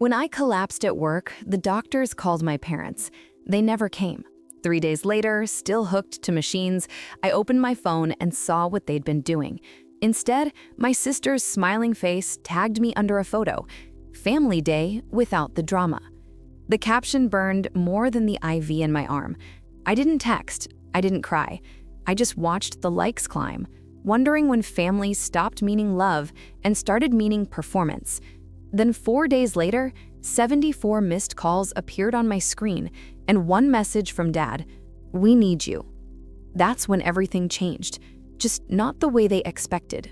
When I collapsed at work, the doctors called my parents. They never came. 3 days later, still hooked to machines, I opened my phone and saw what they'd been doing. Instead, my sister's smiling face tagged me under a photo. Family day without the drama. The caption burned more than the IV in my arm. I didn't text. I didn't cry. I just watched the likes climb, wondering when family stopped meaning love and started meaning performance. Then 4 days later, 74 missed calls appeared on my screen and one message from Dad, "We need you." That's when everything changed, just not the way they expected.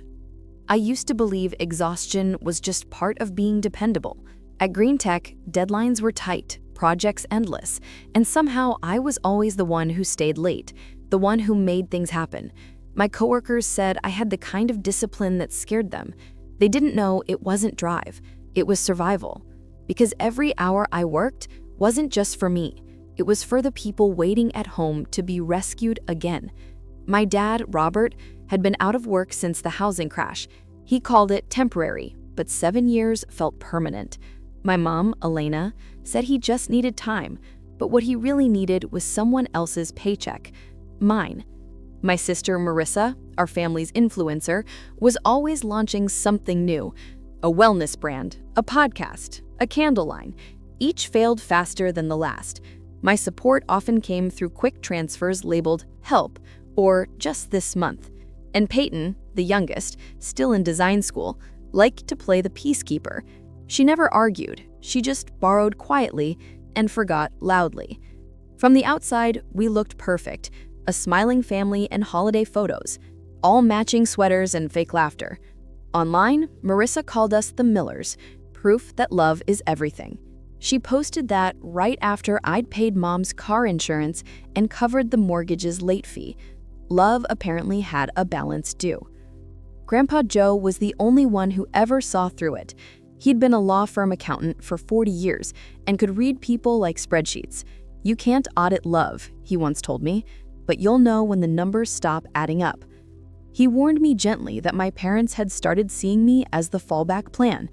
I used to believe exhaustion was just part of being dependable. At Green Tech, deadlines were tight, projects endless, and somehow I was always the one who stayed late, the one who made things happen. My coworkers said I had the kind of discipline that scared them. They didn't know it wasn't drive, it was survival. Because every hour I worked wasn't just for me, it was for the people waiting at home to be rescued again. My dad, Robert, had been out of work since the housing crash. He called it temporary, but 7 years felt permanent. My mom, Elena, said he just needed time, but what he really needed was someone else's paycheck, mine. My sister, Marissa, our family's influencer, was always launching something new. A wellness brand, a podcast, a candle line. Each failed faster than the last. My support often came through quick transfers labeled help or just this month. And Peyton, the youngest, still in design school, liked to play the peacekeeper. She never argued, she just borrowed quietly and forgot loudly. From the outside, we looked perfect, a smiling family and holiday photos, all matching sweaters and fake laughter. Online, Marissa called us the Millers, proof that love is everything. She posted that right after I'd paid Mom's car insurance and covered the mortgage's late fee. Love apparently had a balance due. Grandpa Joe was the only one who ever saw through it. He'd been a law firm accountant for 40 years and could read people like spreadsheets. "You can't audit love," he once told me, "but you'll know when the numbers stop adding up." He warned me gently that my parents had started seeing me as the fallback plan.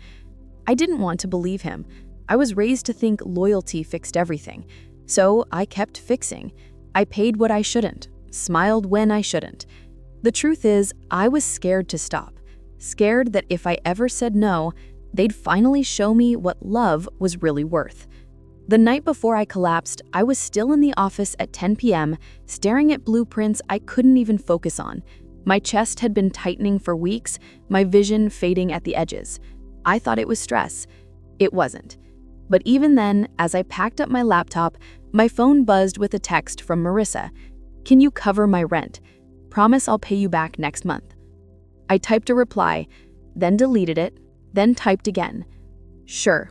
I didn't want to believe him. I was raised to think loyalty fixed everything. So I kept fixing. I paid what I shouldn't, smiled when I shouldn't. The truth is, I was scared to stop. Scared that if I ever said no, they'd finally show me what love was really worth. The night before I collapsed, I was still in the office at 10 p.m., staring at blueprints I couldn't even focus on. My chest had been tightening for weeks, my vision fading at the edges. I thought it was stress. It wasn't. But even then, as I packed up my laptop, my phone buzzed with a text from Marissa. "Can you cover my rent? Promise I'll pay you back next month." I typed a reply, then deleted it, then typed again. "Sure."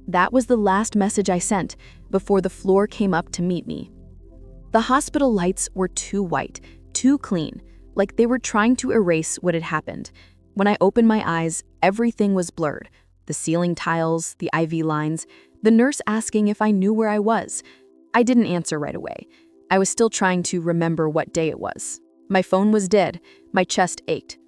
That was the last message I sent before the floor came up to meet me. The hospital lights were too white, too clean, like they were trying to erase what had happened. When I opened my eyes, everything was blurred. The ceiling tiles, the IV lines, the nurse asking if I knew where I was. I didn't answer right away. I was still trying to remember what day it was. My phone was dead. My chest ached.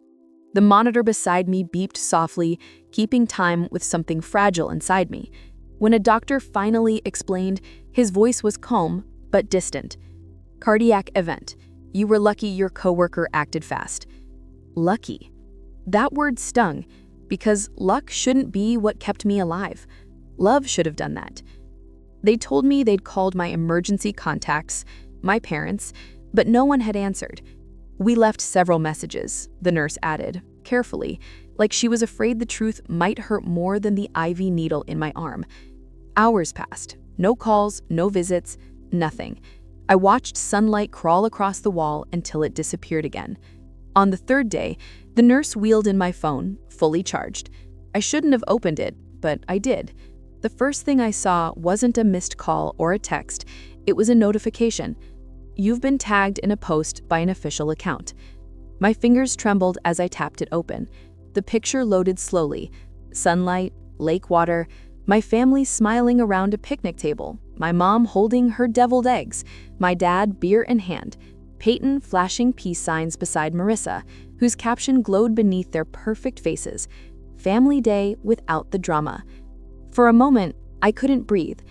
The monitor beside me beeped softly, keeping time with something fragile inside me. When a doctor finally explained, his voice was calm but distant. "Cardiac event. You were lucky your coworker acted fast." Lucky. That word stung, because luck shouldn't be what kept me alive. Love should have done that. They told me they'd called my emergency contacts, my parents, but no one had answered. "We left several messages," the nurse added, carefully, like she was afraid the truth might hurt more than the IV needle in my arm. Hours passed. No calls, no visits, nothing. I watched sunlight crawl across the wall until it disappeared again. On the third day, the nurse wheeled in my phone, fully charged. I shouldn't have opened it, but I did. The first thing I saw wasn't a missed call or a text. It was a notification. "You've been tagged in a post by an official account." My fingers trembled as I tapped it open. The picture loaded slowly. Sunlight, lake water, my family smiling around a picnic table, my mom holding her deviled eggs, my dad beer in hand, Peyton flashing peace signs beside Marissa, whose caption glowed beneath their perfect faces. Family day without the drama. For a moment, I couldn't breathe.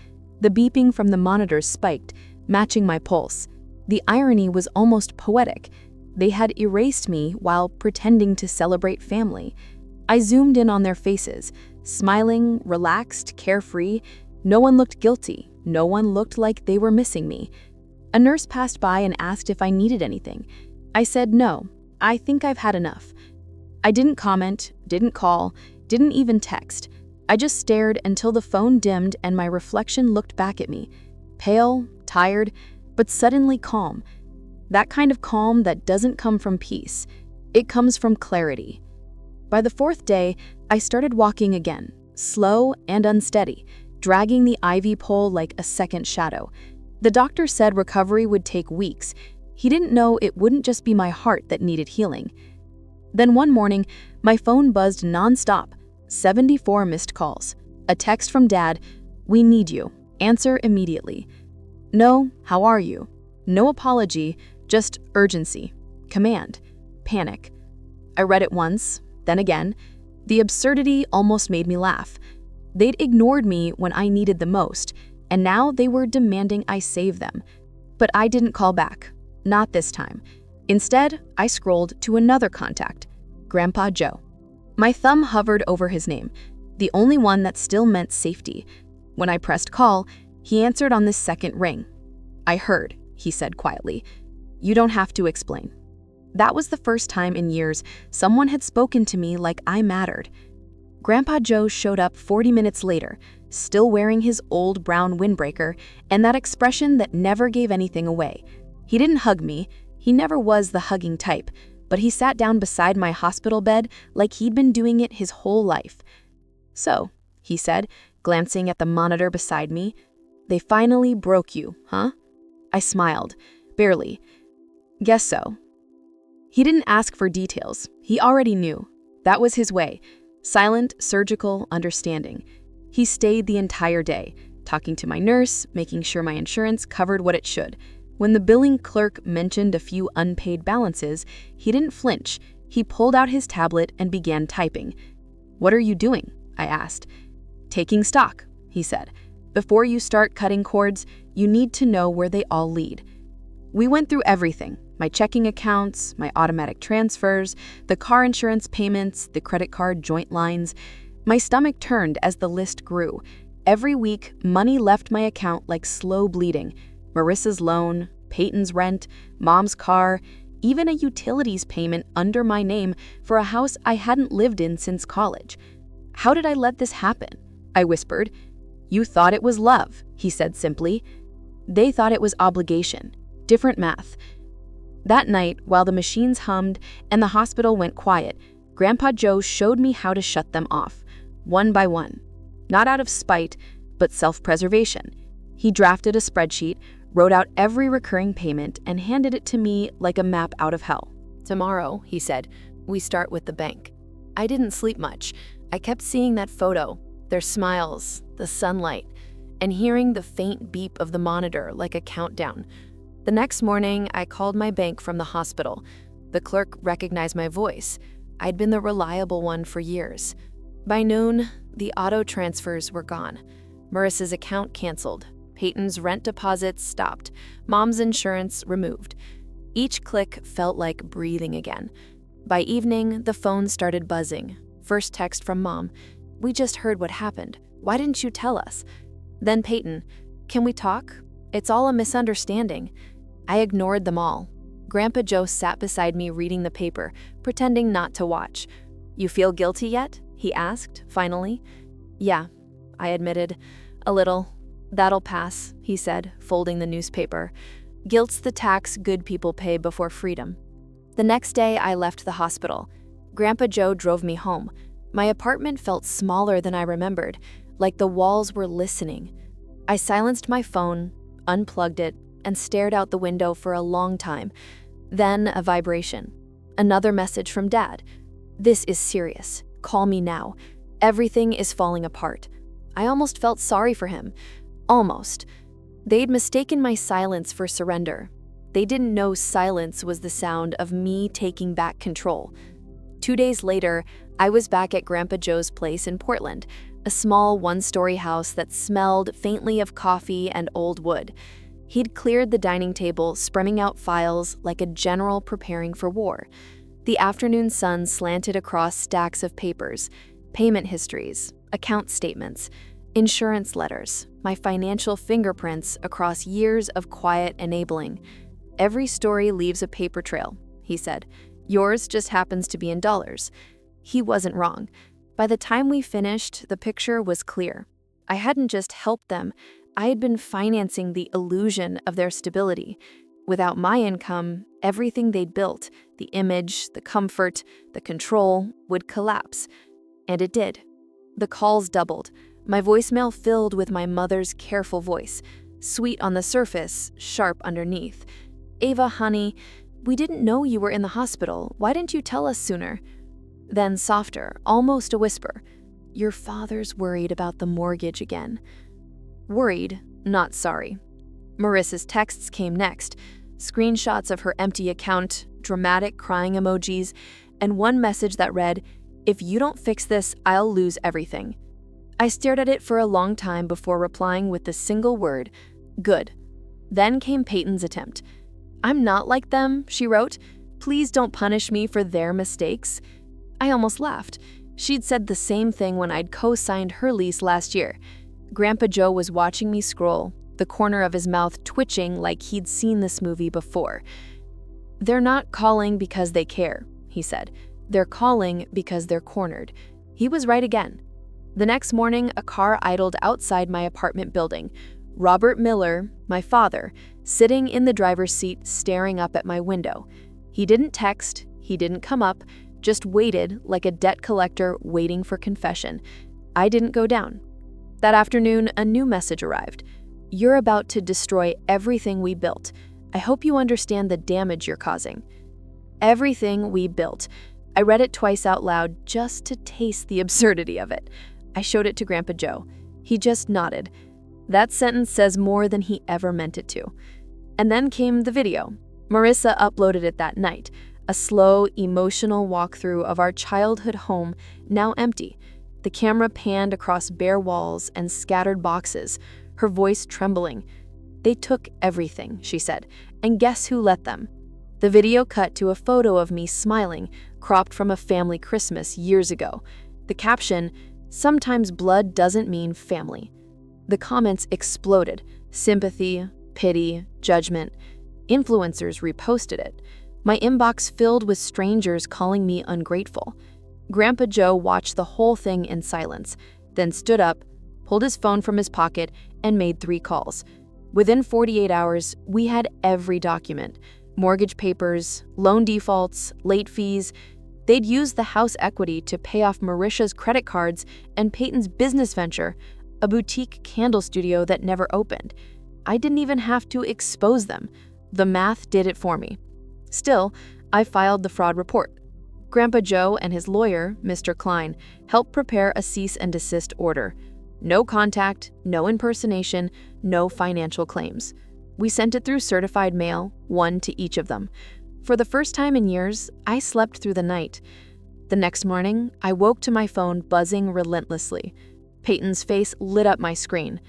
The beeping from the monitors spiked, matching my pulse. The irony was almost poetic. They had erased me while pretending to celebrate family. I zoomed in on their faces, smiling, relaxed, carefree. No one looked guilty. No one looked like they were missing me. A nurse passed by and asked if I needed anything. I said no, I think I've had enough. I didn't comment, didn't call, didn't even text. I just stared until the phone dimmed and my reflection looked back at me, pale, tired, but suddenly calm. That kind of calm that doesn't come from peace. It comes from clarity. By the fourth day, I started walking again, slow and unsteady, dragging the IV pole like a second shadow. The doctor said recovery would take weeks. He didn't know it wouldn't just be my heart that needed healing. Then one morning, my phone buzzed nonstop. 74 missed calls. A text from Dad, "We need you. Answer immediately." No, how are you? No apology, just urgency, command, panic. I read it once, then again. The absurdity almost made me laugh. They'd ignored me when I needed the most, and now they were demanding I save them. But I didn't call back, not this time. Instead, I scrolled to another contact, Grandpa Joe. My thumb hovered over his name, the only one that still meant safety. When I pressed call, he answered on the second ring. "I heard," he said quietly. "You don't have to explain." That was the first time in years someone had spoken to me like I mattered. Grandpa Joe showed up 40 minutes later, still wearing his old brown windbreaker and that expression that never gave anything away. He didn't hug me. He never was the hugging type, but he sat down beside my hospital bed like he'd been doing it his whole life. "So," he said, glancing at the monitor beside me, "they finally broke you, huh?" I smiled, barely. "Guess so." He didn't ask for details. He already knew. That was his way. Silent, surgical, understanding. He stayed the entire day, talking to my nurse, making sure my insurance covered what it should. When the billing clerk mentioned a few unpaid balances, he didn't flinch. He pulled out his tablet and began typing. "What are you doing?" I asked. "Taking stock," he said. "Before you start cutting cords, you need to know where they all lead." We went through everything. My checking accounts, my automatic transfers, the car insurance payments, the credit card joint lines. My stomach turned as the list grew. Every week, money left my account like slow bleeding. Marissa's loan, Peyton's rent, Mom's car, even a utilities payment under my name for a house I hadn't lived in since college. "How did I let this happen?" I whispered. "You thought it was love," he said simply. "They thought it was obligation. Different math." That night, while the machines hummed and the hospital went quiet, Grandpa Joe showed me how to shut them off, one by one. Not out of spite, but self-preservation. He drafted a spreadsheet, wrote out every recurring payment, and handed it to me like a map out of hell. "Tomorrow," he said, "we start with the bank." I didn't sleep much. I kept seeing that photo, their smiles, the sunlight, and hearing the faint beep of the monitor like a countdown. The next morning, I called my bank from the hospital. The clerk recognized my voice. I'd been the reliable one for years. By noon, the auto transfers were gone. Marissa's account canceled. Peyton's rent deposits stopped. Mom's insurance removed. Each click felt like breathing again. By evening, the phone started buzzing. First text from Mom. "We just heard what happened. Why didn't you tell us?" Then Peyton. "Can we talk? It's all a misunderstanding." I ignored them all. Grandpa Joe sat beside me reading the paper, pretending not to watch. "You feel guilty yet?" he asked, finally. "Yeah," I admitted. "A little. That'll pass," he said, folding the newspaper. "Guilt's the tax good people pay before freedom." The next day, I left the hospital. Grandpa Joe drove me home. My apartment felt smaller than I remembered, like the walls were listening. I silenced my phone, unplugged it, and stared out the window for a long time. Then a vibration. Another message from Dad. "This is serious. Call me now. Everything is falling apart." I almost felt sorry for him. Almost. They'd mistaken my silence for surrender. They didn't know silence was the sound of me taking back control. 2 days later, I was back at Grandpa Joe's place in Portland. a small one-story house that smelled faintly of coffee and old wood. He'd cleared the dining table, spreading out files like a general preparing for war. The afternoon sun slanted across stacks of papers, payment histories, account statements, insurance letters, my financial fingerprints across years of quiet enabling. "Every story leaves a paper trail," he said. "Yours just happens to be in dollars." He wasn't wrong. By the time we finished, the picture was clear. I hadn't just helped them, I had been financing the illusion of their stability. Without my income, everything they'd built, the image, the comfort, the control, would collapse. And it did. The calls doubled. My voicemail filled with my mother's careful voice, sweet on the surface, sharp underneath. "Ava, honey, we didn't know you were in the hospital. Why didn't you tell us sooner?" Then softer, almost a whisper. "Your father's worried about the mortgage again." Worried, not sorry. Marissa's texts came next. Screenshots of her empty account, dramatic crying emojis, and one message that read, "If you don't fix this, I'll lose everything." I stared at it for a long time before replying with the single word, "Good." Then came Peyton's attempt. "I'm not like them," she wrote. "Please don't punish me for their mistakes." I almost laughed. She'd said the same thing when I'd co-signed her lease last year. Grandpa Joe was watching me scroll, the corner of his mouth twitching like he'd seen this movie before. "They're not calling because they care," he said. "They're calling because they're cornered." He was right again. The next morning, a car idled outside my apartment building. Robert Miller, my father, sitting in the driver's seat staring up at my window. He didn't text, he didn't come up, just waited like a debt collector waiting for confession. I didn't go down. That afternoon, a new message arrived. "You're about to destroy everything we built. I hope you understand the damage you're causing." Everything we built. I read it twice out loud just to taste the absurdity of it. I showed it to Grandpa Joe. He just nodded. That sentence says more than he ever meant it to. And then came the video. Marissa uploaded it that night. A slow, emotional walkthrough of our childhood home, now empty. The camera panned across bare walls and scattered boxes, her voice trembling. "They took everything," she said, "and guess who let them?" The video cut to a photo of me smiling, cropped from a family Christmas years ago. The caption, "Sometimes blood doesn't mean family." The comments exploded. Sympathy, pity, judgment. Influencers reposted it. My inbox filled with strangers calling me ungrateful. Grandpa Joe watched the whole thing in silence, then stood up, pulled his phone from his pocket, and made 3 calls. Within 48 hours, we had every document. Mortgage papers, loan defaults, late fees. They'd used the house equity to pay off Marissa's credit cards and Peyton's business venture, a boutique candle studio that never opened. I didn't even have to expose them. The math did it for me. Still, I filed the fraud report. Grandpa Joe and his lawyer, Mr. Klein, helped prepare a cease and desist order. No contact, no impersonation, no financial claims. We sent it through certified mail, 1 to each of them. For the first time in years, I slept through the night. The next morning, I woke to my phone buzzing relentlessly. Peyton's face lit up my screen.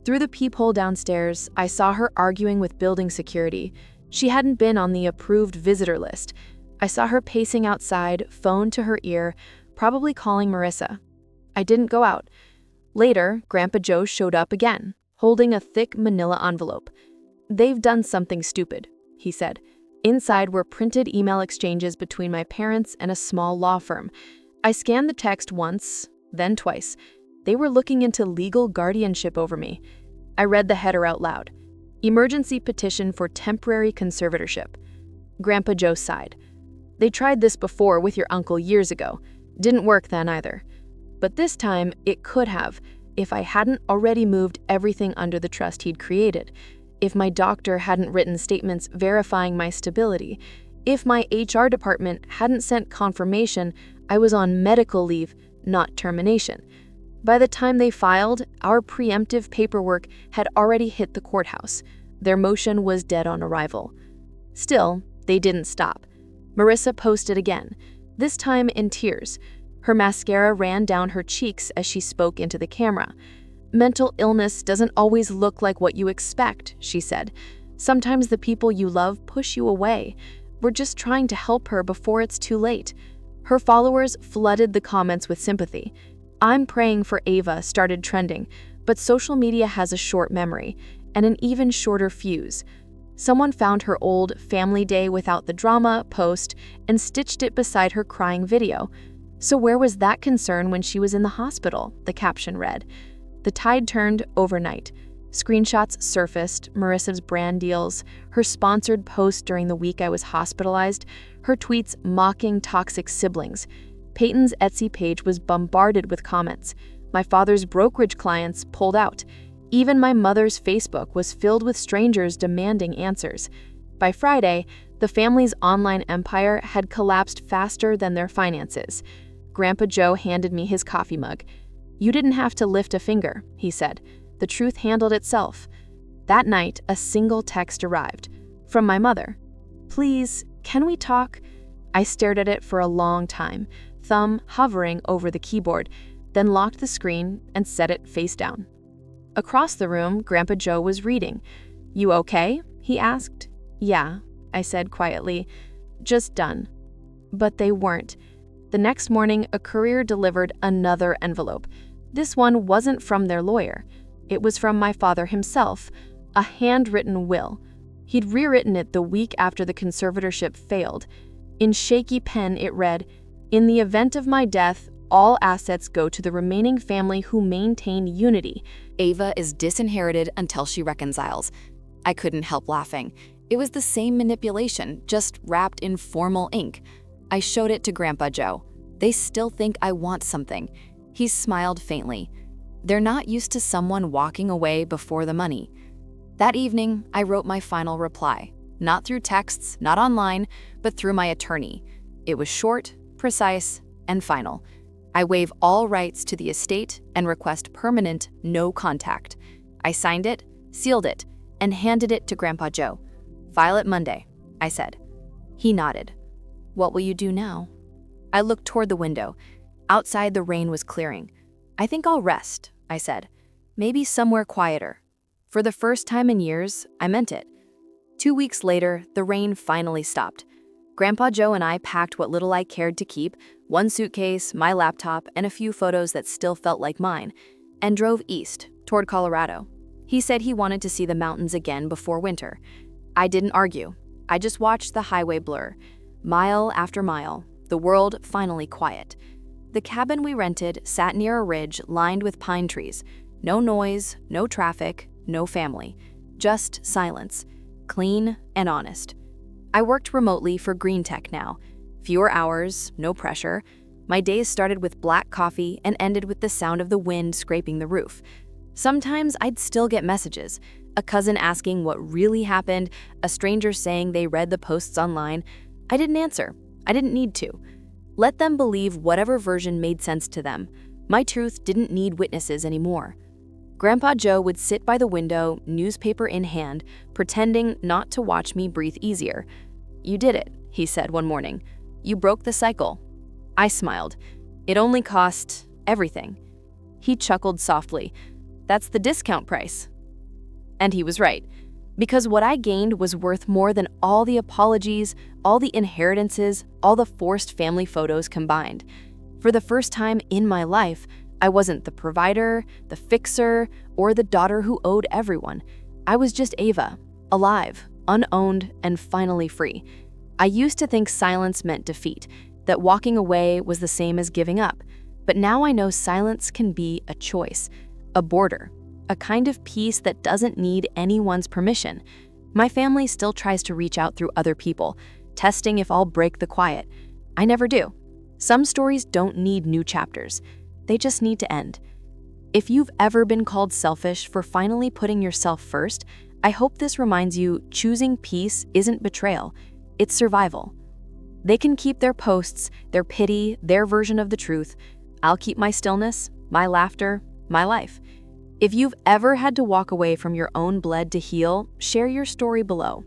Through the peephole downstairs, I saw her arguing with building security. She hadn't been on the approved visitor list. I saw her pacing outside, phone to her ear, probably calling Marissa. I didn't go out. Later, Grandpa Joe showed up again, holding a thick manila envelope. "They've done something stupid," he said. Inside were printed email exchanges between my parents and a small law firm. I scanned the text once, then twice. They were looking into legal guardianship over me. I read the header out loud. "Emergency petition for temporary conservatorship." Grandpa Joe sighed. "They tried this before with your uncle years ago. Didn't work then either. But this time, it could have, if I hadn't already moved everything under the trust he'd created, if my doctor hadn't written statements verifying my stability, if my HR department hadn't sent confirmation I was on medical leave, not termination. By the time they filed, our preemptive paperwork had already hit the courthouse. Their motion was dead on arrival. Still, they didn't stop. Marissa posted again, this time in tears. Her mascara ran down her cheeks as she spoke into the camera. "Mental illness doesn't always look like what you expect," she said. "Sometimes the people you love push you away. We're just trying to help her before it's too late." Her followers flooded the comments with sympathy. "I'm praying for Ava" started trending, but social media has a short memory and an even shorter fuse. Someone found her old "Family Day Without the Drama" post and stitched it beside her crying video. "So where was that concern when she was in the hospital?" the caption read. The tide turned overnight. Screenshots surfaced, Marissa's brand deals, her sponsored post during the week I was hospitalized, her tweets mocking toxic siblings. Peyton's Etsy page was bombarded with comments. My father's brokerage clients pulled out. Even my mother's Facebook was filled with strangers demanding answers. By Friday, the family's online empire had collapsed faster than their finances. Grandpa Joe handed me his coffee mug. "You didn't have to lift a finger," he said. "The truth handled itself." That night, a single text arrived. From my mother. "Please, can we talk?" I stared at it for a long time, thumb hovering over the keyboard, then locked the screen and set it face down. Across the room, Grandpa Joe was reading. "You okay?" he asked. "Yeah," I said quietly. "Just done." But they weren't. The next morning, a courier delivered another envelope. This one wasn't from their lawyer. It was from my father himself, a handwritten will. He'd rewritten it the week after the conservatorship failed. In shaky pen, it read, "In the event of my death, all assets go to the remaining family who maintain unity. Ava is disinherited until she reconciles." I couldn't help laughing. It was the same manipulation, just wrapped in formal ink. I showed it to Grandpa Joe. "They still think I want something." He smiled faintly. "They're not used to someone walking away before the money." That evening, I wrote my final reply. Not through texts, not online, but through my attorney. It was short, precise, and final. I waive all rights to the estate and request permanent no contact. I signed it, sealed it, and handed it to Grandpa Joe. "File it Monday," I said. He nodded. "What will you do now?" I looked toward the window. Outside, the rain was clearing. "I think I'll rest," I said. "Maybe somewhere quieter." For the first time in years, I meant it. 2 weeks later, the rain finally stopped. Grandpa Joe and I packed what little I cared to keep, one suitcase, my laptop, and a few photos that still felt like mine, and drove east, toward Colorado. He said he wanted to see the mountains again before winter. I didn't argue. I just watched the highway blur. Mile after mile, the world finally quiet. The cabin we rented sat near a ridge lined with pine trees. No noise, no traffic, no family. Just silence. Clean and honest. I worked remotely for Green Tech now. Fewer hours, no pressure. My days started with black coffee and ended with the sound of the wind scraping the roof. Sometimes I'd still get messages. A cousin asking what really happened, a stranger saying they read the posts online. I didn't answer. I didn't need to. Let them believe whatever version made sense to them. My truth didn't need witnesses anymore. Grandpa Joe would sit by the window, newspaper in hand, pretending not to watch me breathe easier. "You did it," he said one morning. "You broke the cycle." I smiled. "It only cost everything." He chuckled softly. "That's the discount price." And he was right, because what I gained was worth more than all the apologies, all the inheritances, all the forced family photos combined. For the first time in my life, I wasn't the provider, the fixer, or the daughter who owed everyone. I was just Ava, alive, unowned, and finally free. I used to think silence meant defeat, that walking away was the same as giving up. But now I know silence can be a choice, a border, a kind of peace that doesn't need anyone's permission. My family still tries to reach out through other people, testing if I'll break the quiet. I never do. Some stories don't need new chapters. They just need to end. If you've ever been called selfish for finally putting yourself first, I hope this reminds you choosing peace isn't betrayal, it's survival. They can keep their posts, their pity, their version of the truth. I'll keep my stillness, my laughter, my life. If you've ever had to walk away from your own blood to heal, share your story below.